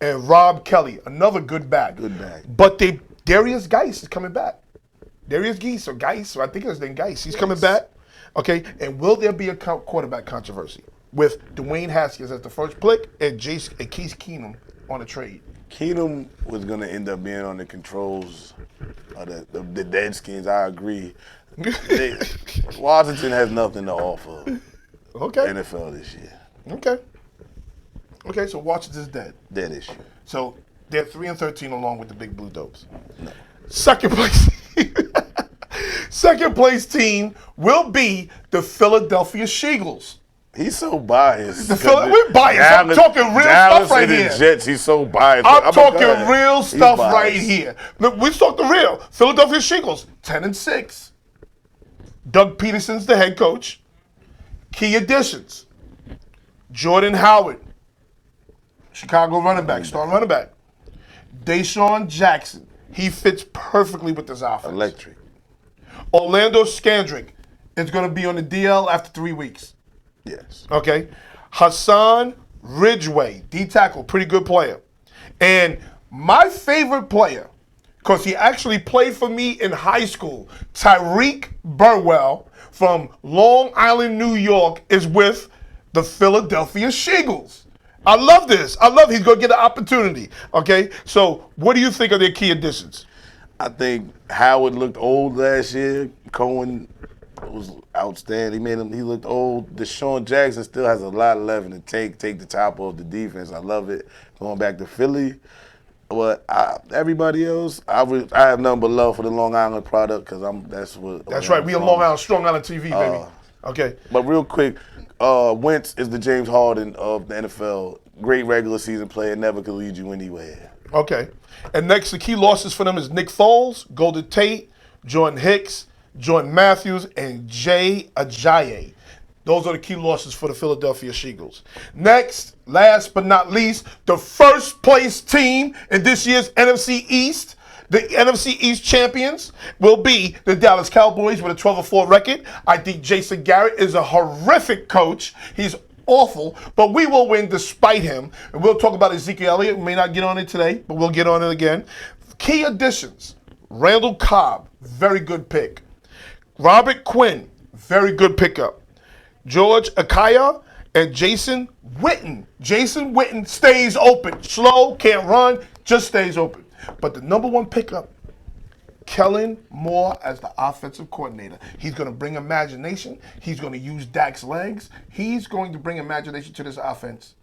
And Rob Kelly, another good back. Good back. But Darius Geis is coming back. Darius Geis, I think his name Geis. He's coming back. Okay, and will there be a quarterback controversy with Dwayne Haskins as the first pick and Case Keenum on a trade? Keenum was going to end up being on the controls of the Deadskins. I agree. Washington has nothing to offer NFL this year. Okay, so Washington's dead. Dead issue. So they're 3-13 along with the Big Blue Dopes. No. Second place team will be the Philadelphia Shingles. He's so biased. We're biased. I'm talking real stuff right here. Jets, he's so biased. I'm talking real stuff right here. Look, we talk the real. Philadelphia Shingles, 10-6. Doug Peterson's the head coach. Key additions: Jordan Howard, Chicago running back, star running back. Deshaun Jackson, he fits perfectly with this offense. Electric. Orlando Scandrick is going to be on the DL after 3 weeks. Yes. Okay. Hassan Ridgeway, D-tackle, pretty good player. And my favorite player, because he actually played for me in high school, Tyreek Burwell from Long Island, New York, is with the Philadelphia Shingles. I love this. He's going to get an opportunity. Okay. So what do you think of their key additions? I think Howard looked old last year. Cohen was outstanding. He looked old. Deshaun Jackson still has a lot left in the tank. Take the top off the defense. I love it. Going back to Philly. But everybody else, I have nothing but love for the Long Island product because that's right. We on Long Island, Strong Island TV, baby. Okay. But real quick, Wentz is the James Harden of the NFL. Great regular season player. Never could lead you anywhere. Okay. And next, the key losses for them is Nick Foles, Golden Tate, Jordan Hicks, Jordan Matthews, and Jay Ajayi. Those are the key losses for the Philadelphia Shingles. Next, last but not least, the first place team in this year's NFC East. The NFC East champions will be the Dallas Cowboys with a 12-4 record. I think Jason Garrett is a horrific coach. He's awful, but we will win despite him. And we'll talk about Ezekiel Elliott. We may not get on it today, but we'll get on it again. Key additions: Randall Cobb, very good pick. Robert Quinn, very good pickup. George Akaya and Jason Witten. Jason Witten stays open. Slow, can't run, just stays open. But the number one pickup, Kellen Moore as the offensive coordinator. He's going to bring imagination. He's going to use Dak's legs. He's going to bring imagination to this offense.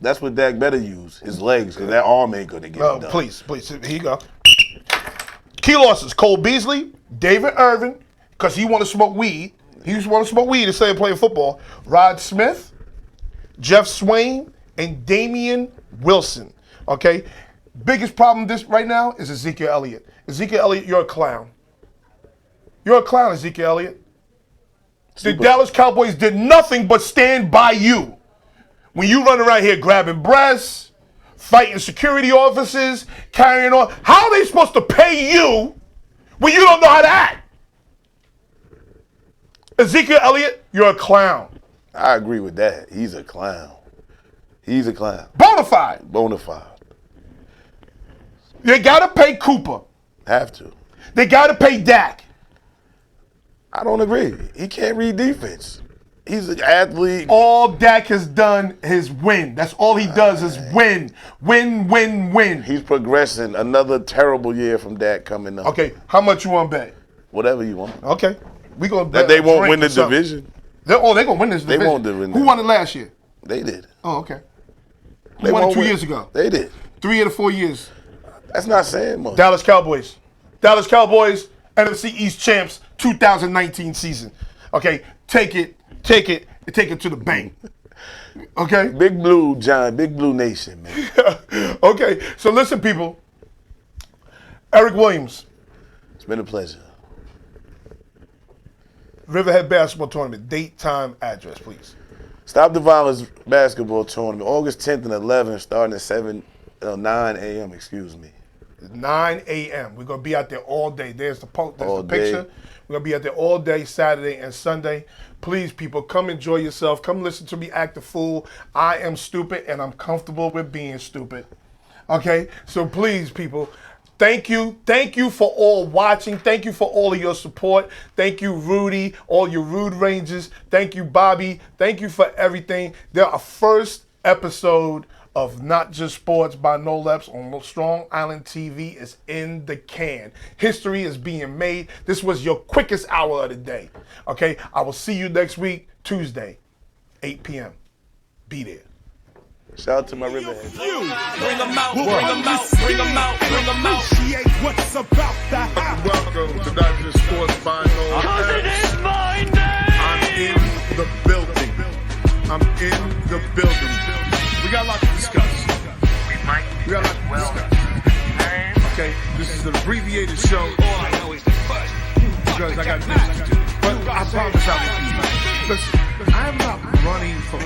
That's what Dak better use, his legs, because that arm ain't going to get it done. Please. Here you go. Key losses: Cole Beasley, David Irvin, because he want to smoke weed. He just want to smoke weed instead of playing football. Rod Smith, Jeff Swain, and Damian Wilson. Okay? Biggest problem right now is Ezekiel Elliott. Ezekiel Elliott, you're a clown. You're a clown, Ezekiel Elliott. The Dallas Cowboys did nothing but stand by you. When you run around here grabbing breasts, fighting security officers, carrying on, how are they supposed to pay you when you don't know how to act. Ezekiel Elliott, you're a clown. I agree with that. He's a clown. He's a clown. Bonafide. Bonafide. They got to pay Cooper. Have to. They got to pay Dak. I don't agree. He can't read defense. He's an athlete. All Dak has done is win. That's all he does is win. Win, win, win. He's progressing. Another terrible year from Dak coming up. Okay, how much you want to bet? Whatever you want. Okay. We gonna That bet they a won't drink win the or something. division. They're going to win this division. They won't win Who that. won it last year? They did. Oh, okay. They Who won it won't 2 win. years ago? They did. 3 out of 4 years. That's not saying much. Dallas Cowboys. Dallas Cowboys, NFC East champs, 2019 season. Okay, take it to the bank. Okay? Big Blue, John. Big Blue Nation, man. Okay, so listen, people. Eric Williams, It's been a pleasure. Riverhead Basketball Tournament, date, time, address, please. Stop the Violence Basketball Tournament, August 10th and 11th, starting at 9 a.m., excuse me. 9 a.m. We're going to be out there all day. There's the All picture. day. We're going to be out there all day, Saturday and Sunday. Please, people, come enjoy yourself. Come listen to me act a fool. I am stupid, and I'm comfortable with being stupid. Okay? So please, people, thank you. Thank you for all watching. Thank you for all of your support. Thank you, Rudy, all your Rude Rangers. Thank you, Bobby. Thank you for everything. Our first episode of Not Just Sports by Noel Epps on Strong Island TV is in the can. History is being made. This was your quickest hour of the day. Okay? I will see you next week, Tuesday, 8 p.m. Be there. Shout out to my Riverhead. Bring them out, bring them out, bring them out, bring them out. Appreciate what's about to happen. Welcome to Not Just Sports by Noel Epps. My name. I'm in the building. I'm in the building. We got a lot to discuss. We got a lot to discuss. Okay, this is an abbreviated show. All I know is the first. Because I got this to do. But I promise I will. Listen, I'm not running from